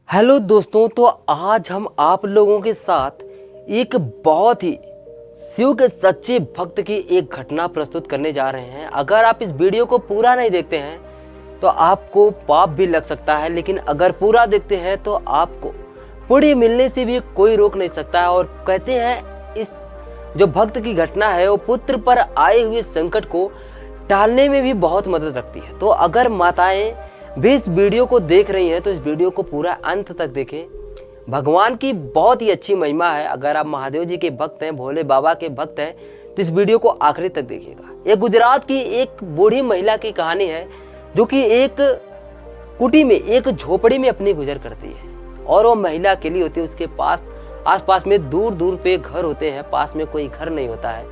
Hello दोस्तों, तो आज हम आप लोगों के साथ एक बहुत ही शिव के सच्चे भक्त की एक घटना प्रस्तुत करने जा रहे हैं। अगर आप इस वीडियो को पूरा नहीं देखते हैं तो आपको पाप भी लग सकता है, लेकिन अगर पूरा देखते हैं तो आपको पुण्य मिलने से भी कोई रोक नहीं सकता है। और कहते हैं इस जो भक्त की घटना है वो पुत्र पर आए हुए संकट को टालने में भी बहुत मदद रखती है। तो अगर माताएं भी इस वीडियो को देख रही हैं तो इस वीडियो को पूरा अंत तक देखें। भगवान की बहुत ही अच्छी महिमा है। अगर आप महादेव जी के भक्त हैं, भोले बाबा के भक्त हैं, तो इस वीडियो को आखिरी तक देखिएगा। ये गुजरात की एक बूढ़ी महिला की कहानी है जो कि एक कुटी में, एक झोपड़ी में अपनी गुजर करती है। और वो महिला अकेली होती है, उसके पास आसपास में दूर दूर पे घर होते हैं, पास में कोई घर नहीं होता है।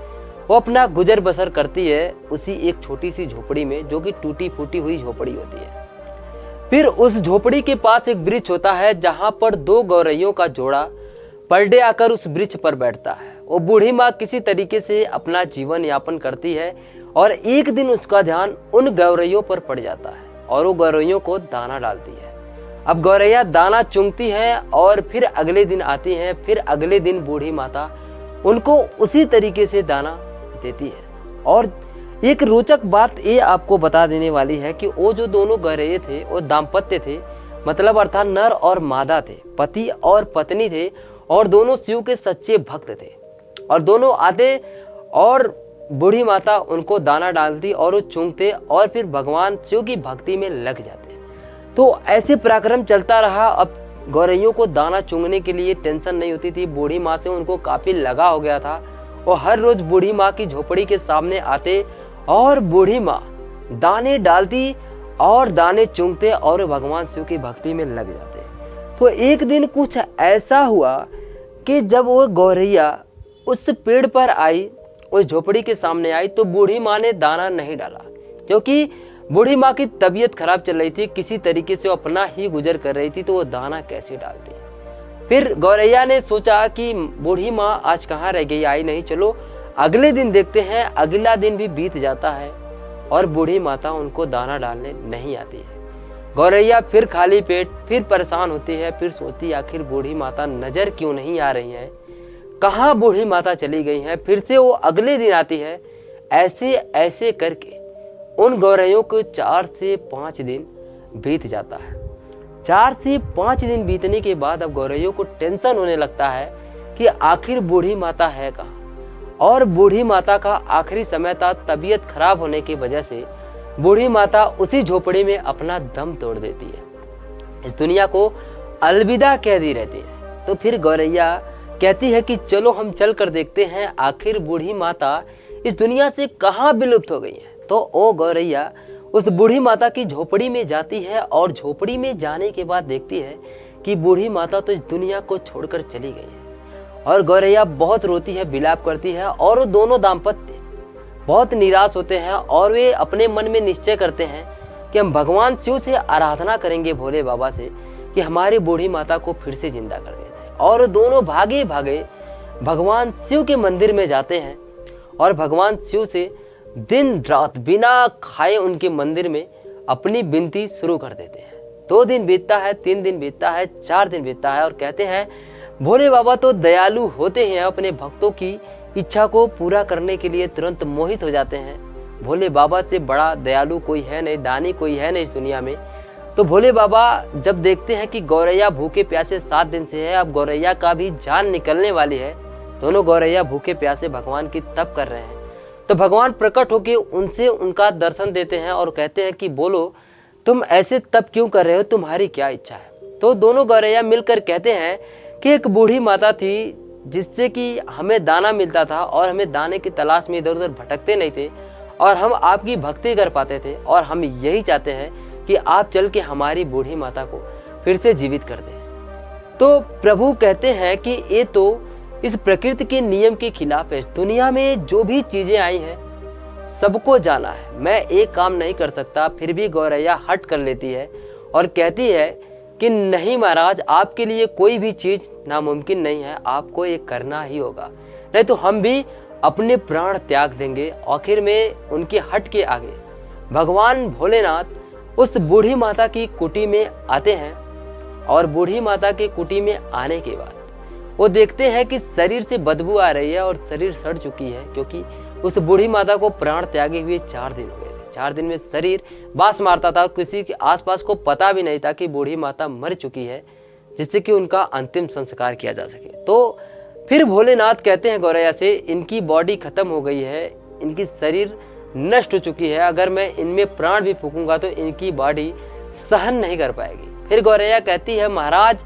वो अपना गुजर बसर करती है उसी एक छोटी सी झोपड़ी में, जो कि टूटी फूटी हुई झोपड़ी होती है। फिर उस झोपड़ी के पास एक वृक्ष होता है जहां पर दो गौरैयों का जोड़ा पर डे आकर उस वृक्ष पर बैठता है। वो बूढ़ी माँ किसी तरीके से अपना जीवन यापन करती है और एक दिन उसका ध्यान उन गौरैयों पर पड़ जाता है और वो गौरैयों को दाना डालती है। अब गौरैया दाना चुंगती हैं और फिर अगले दिन आती हैं। फिर अगले दिन बूढ़ी माता उनको उसी तरीके से दाना देती है। और एक रोचक बात ये आपको बता देने वाली है कि वो जो दोनों गौरैये थे वो दाम्पत्य थे, मतलब अर्थात नर और मादा थे, पति और पत्नी थे, और दोनों शिव के सच्चे भक्त थे। और दोनों आते और बूढ़ी माता उनको दाना डालती और वो चूंगते और फिर भगवान शिव की भक्ति में लग जाते। तो ऐसे पराक्रम चलता रहा। अब गौरैयों को दाना चूंगने के लिए टेंशन नहीं होती थी। बूढ़ी माँ से उनको काफी लगा हो गया था। वो हर रोज बूढ़ी माँ की झोपड़ी के सामने आते और बूढ़ी माँ दाने डालती और दाने चूंगते और भगवान शिव की भक्ति में लग जाते। तो एक दिन कुछ ऐसा हुआ कि जब वो गौरैया उस पेड़ पर आई, उस झोपड़ी के सामने आई, तो बूढ़ी माँ ने दाना नहीं डाला, क्योंकि बूढ़ी माँ की तबीयत खराब चल रही थी। किसी तरीके से वो अपना ही गुजर कर रही थी, तो वो दाना कैसे डालती। फिर गौरैया ने सोचा कि बूढ़ी माँ आज कहाँ रह गई, आई नहीं, चलो अगले दिन देखते हैं। अगला दिन भी बीत जाता है और बूढ़ी माता उनको दाना डालने नहीं आती है। गौरैया फिर खाली पेट, फिर परेशान होती है, फिर सोचती आखिर बूढ़ी माता नजर क्यों नहीं आ रही है, कहाँ बूढ़ी माता चली गई है। फिर से वो अगले दिन आती है। ऐसे ऐसे करके उन गौरैयों को 4 से 5 दिन बीत जाता है। 4 से 5 दिन बीतने के बाद अब गौरैयों को टेंशन होने लगता है कि आखिर बूढ़ी माता है कहाँ। और बूढ़ी माता का आखिरी समय था। तबीयत खराब होने की वजह से बूढ़ी माता उसी झोपड़ी में अपना दम तोड़ देती है, इस दुनिया को अलविदा कह दी रहती है। तो फिर गौरैया कहती है कि चलो हम चल कर देखते हैं आखिर बूढ़ी माता इस दुनिया से कहाँ विलुप्त हो गई है। तो ओ गौरैया उस बूढ़ी माता की झोपड़ी में जाती है और झोपड़ी में जाने के बाद देखती है कि बूढ़ी माता तो इस दुनिया को छोड़कर चली गई है। और गौरैया बहुत रोती है, विलाप करती है, और वो दोनों दाम्पत्य बहुत निराश होते हैं और वे अपने मन में निश्चय करते हैं कि हम भगवान शिव से आराधना करेंगे, भोले बाबा से, कि हमारी बूढ़ी माता को फिर से जिंदा कर दिया जाए। और दोनों भागे भागे भगवान शिव के मंदिर में जाते हैं और भगवान शिव से दिन रात बिना खाए उनके मंदिर में अपनी विनती शुरू कर देते हैं। 2 दिन बीतता है, 3 दिन बीतता है, 4 दिन बीतता है, और कहते हैं भोले बाबा तो दयालु होते हैं, अपने भक्तों की इच्छा को पूरा करने के लिए तुरंत मोहित हो जाते हैं। भोले बाबा से बड़ा दयालु कोई है नहीं, दानी कोई है नहीं इस दुनिया में। तो भोले बाबा जब देखते हैं कि गौरैया भूखे प्यासे 7 दिन से है, अब गौरैया का भी जान निकलने वाली है, दोनों गौरैया भूखे प्यासे भगवान की तप कर रहे हैं, तो भगवान प्रकट होकर उनसे उनका दर्शन देते हैं और कहते हैं कि बोलो तुम ऐसे तप क्यों कर रहे हो, तुम्हारी क्या इच्छा है। तो दोनों गौरैया मिलकर कहते हैं कि एक बूढ़ी माता थी जिससे कि हमें दाना मिलता था और हमें दाने की तलाश में इधर उधर भटकते नहीं थे और हम आपकी भक्ति कर पाते थे, और हम यही चाहते हैं कि आप चल के हमारी बूढ़ी माता को फिर से जीवित कर दें। तो प्रभु कहते हैं कि ये तो इस प्रकृति के नियम के खिलाफ है। इस दुनिया में जो भी चीजें आई हैं सबको जाना है, मैं एक काम नहीं कर सकता। फिर भी गौरैया हट कर लेती है और कहती है कि नहीं महाराज, आपके लिए कोई भी चीज नामुमकिन नहीं है, आपको ये करना ही होगा, नहीं तो हम भी अपने प्राण त्याग देंगे। आखिर में उनके हट के आगे भगवान भोलेनाथ उस बूढ़ी माता की कुटी में आते हैं और बूढ़ी माता के कुटी में आने के बाद वो देखते हैं कि शरीर से बदबू आ रही है और शरीर सड़ चुकी है, क्योंकि उस बूढ़ी माता को प्राण त्यागे हुए 4 दिन हो गए थे। 4 दिन में शरीर बास मारता था। किसी के आसपास को पता भी नहीं था कि बूढ़ी माता मर चुकी है, जिससे कि उनका अंतिम संस्कार किया जा सके। तो फिर भोलेनाथ कहते हैं गौरैया से, इनकी बॉडी खत्म हो गई है, इनकी शरीर नष्ट हो चुकी है, अगर मैं इनमें प्राण भी फूकूंगा तो इनकी बॉडी सहन नहीं कर पाएगी। फिर गौरैया कहती है, महाराज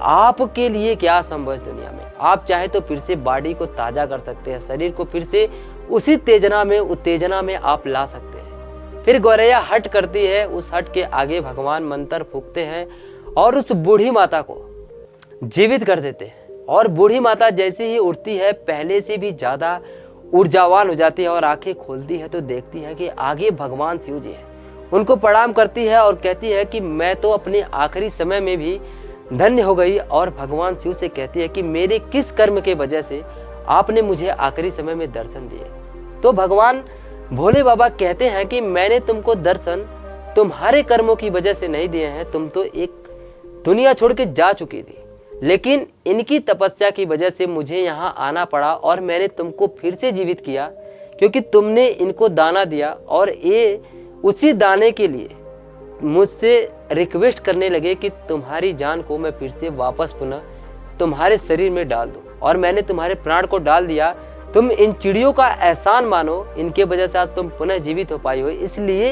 आपके लिए क्या संभव है दुनिया में, आप चाहे तो फिर से बॉडी को ताजा कर सकते हैं, शरीर को फिर से उसी उत्तेजना में आप ला सकते हैं। फिर गौरैया हट करती है। उस हट के आगे भगवान मंत्र फूकते हैं और उस बूढ़ी माता को जीवित कर देते हैं। और बूढ़ी माता जैसे ही उठती है पहले से भी ज्यादा ऊर्जावान हो जाती है और आंखें खोलती है तो देखती है कि आगे भगवान शिव जी हैं। उनको प्रणाम करती है और कहती है कि मैं तो अपने आखिरी समय में भी धन्य हो गई। और भगवान शिव से कहती है कि मेरे किस कर्म के वजह से आपने मुझे आखिरी समय में दर्शन दिए। तो भगवान भोले बाबा कहते हैं कि मैंने तुमको दर्शन तुम्हारे कर्मों की वजह से नहीं दिए हैं, तुम तो एक दुनिया छोड़ के जा चुकी थी, लेकिन इनकी तपस्या की वजह से मुझे यहाँ आना पड़ा और मैंने तुमको फिर से जीवित किया, क्योंकि तुमने इनको दाना दिया और ये उसी दाने के लिए मुझसे रिक्वेस्ट करने लगे कि तुम्हारी जान को मैं फिर से वापस पुनः तुम्हारे शरीर में डाल दूं, और मैंने तुम्हारे प्राण को डाल दिया। तुम इन चिड़ियों का एहसान मानो, इनके वजह से आज तुम पुनः जीवित हो पाई हो, इसलिए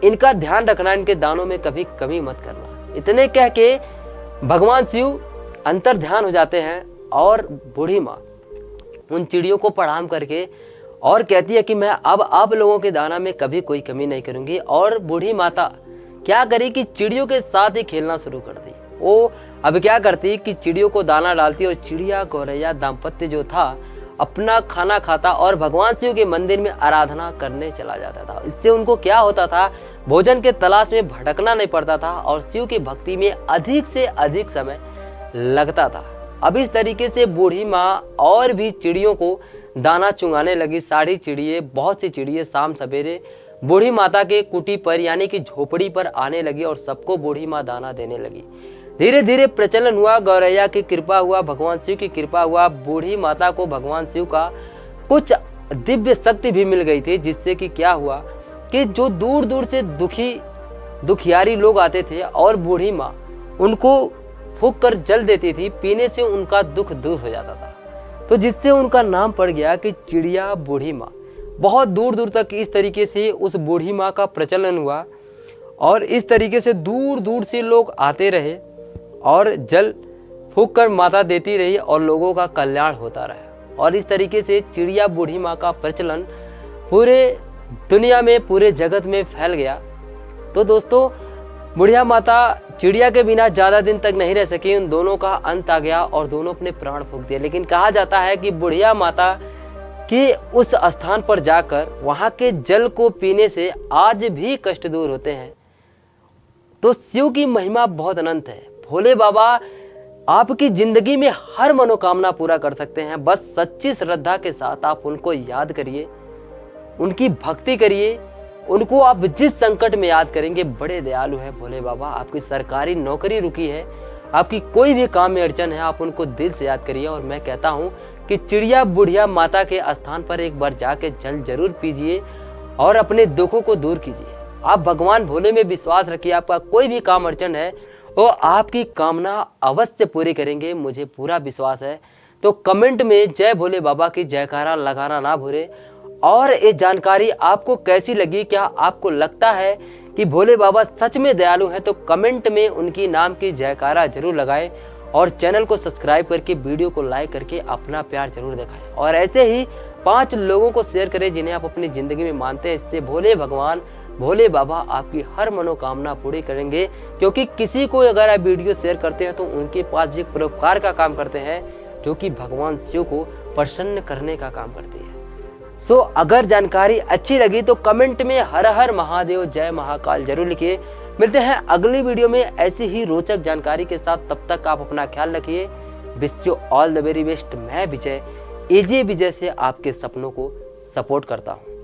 इनका ध्यान रखना, इनके दानों में कभी कमी मत करना। इतने कह के भगवान शिव अंतर ध्यान हो जाते हैं और बूढ़ी माँ उन चिड़ियों को प्रणाम करके और कहती है कि मैं अब आप लोगों के दाना में कभी कोई कमी नहीं करूंगी। और बूढ़ी माता क्या करी कि चिड़ियों के साथ ही खेलना शुरू कर दी। वो अब क्या करती कि चिड़ियों को दाना डालती और चिड़िया गौरैया दाम्पत्य जो था अपना खाना खाता और भगवान शिव के मंदिर में आराधना करने चला जाता था। इससे उनको क्या होता था, भोजन के तलाश में भटकना नहीं पड़ता था और शिव की भक्ति में अधिक से अधिक समय लगता था। अब इस तरीके से बूढ़ी माँ और भी चिड़ियों को दाना चुंगाने लगी। सारी चिड़िए, बहुत सी चिड़िए शाम सवेरे बूढ़ी माता के कुटी पर यानी कि झोपड़ी पर आने लगी और सबको बूढ़ी माँ दाना देने लगी। धीरे धीरे प्रचलन हुआ, गौरैया की कृपा हुआ, भगवान शिव की कृपा हुआ। बूढ़ी माता को भगवान शिव का कुछ दिव्य शक्ति भी मिल गई थी, जिससे कि क्या हुआ कि जो दूर दूर से दुखियारी लोग आते थे और बूढ़ी माँ उनको फूंक कर जल देती थी, पीने से उनका दुख दूर हो जाता था। तो जिससे उनका नाम पड़ गया कि चिड़िया बूढ़ी माँ। बहुत दूर दूर तक इस तरीके से उस बूढ़ी माँ का प्रचलन हुआ और इस तरीके से दूर दूर से लोग आते रहे और जल फूंक कर माता देती रही और लोगों का कल्याण होता रहा। और इस तरीके से चिड़िया बूढ़ी माँ का प्रचलन पूरे दुनिया में, पूरे जगत में फैल गया। तो दोस्तों, बुढ़िया माता चिड़िया के बिना ज़्यादा दिन तक नहीं रह सकी, उन दोनों का अंत आ गया और दोनों अपने प्राण फूंक दिए। लेकिन कहा जाता है कि बुढ़िया माता के उस स्थान पर जाकर वहाँ के जल को पीने से आज भी कष्ट दूर होते हैं। तो शिव की महिमा बहुत अनंत है। भोले बाबा आपकी जिंदगी में हर मनोकामना पूरा कर सकते हैं। बस सच्ची श्रद्धा के साथ आप उनको याद करिए, उनकी भक्ति करिए, उनको आप जिस संकट में याद करेंगे, बड़े दयालु है भोले बाबा। आपकी सरकारी नौकरी रुकी है, आपकी कोई भी काम में अड़चन है, आप उनको दिल से याद करिए। और मैं कहता हूँ कि चिड़िया बुढ़िया माता के स्थान पर एक बार जाके जल जरूर पीजिए और अपने दुखों को दूर कीजिए। आप भगवान भोले में विश्वास रखिए, आपका कोई भी काम अड़चन है वो आपकी कामना अवश्य पूरी करेंगे, मुझे पूरा विश्वास है। तो कमेंट में जय भोले बाबा की जयकारा लगाना ना भूलें। और ये जानकारी आपको कैसी लगी, क्या आपको लगता है कि भोले बाबा सच में दयालु हैं, तो कमेंट में उनकी नाम की जयकारा जरूर लगाएं और चैनल को सब्सक्राइब करके वीडियो को लाइक करके अपना प्यार जरूर दिखाएं। और ऐसे ही 5 लोगों को शेयर करें जिन्हें आप अपनी ज़िंदगी में मानते हैं। इससे भोले भगवान भोले बाबा आपकी हर मनोकामना पूरी करेंगे, क्योंकि किसी को अगर आप वीडियो शेयर करते हैं तो उनके पास भी परोपकार का काम करते हैं, जो कि भगवान शिव को प्रसन्न करने का काम करती है। सो अगर जानकारी अच्छी लगी तो कमेंट में हर हर महादेव जय महाकाल जरूर लिखिए। मिलते हैं अगली वीडियो में ऐसी ही रोचक जानकारी के साथ। तब तक आप अपना ख्याल रखिए। Wish you all the very best. मैं विजय, एजे विजय से आपके सपनों को सपोर्ट करता हूँ।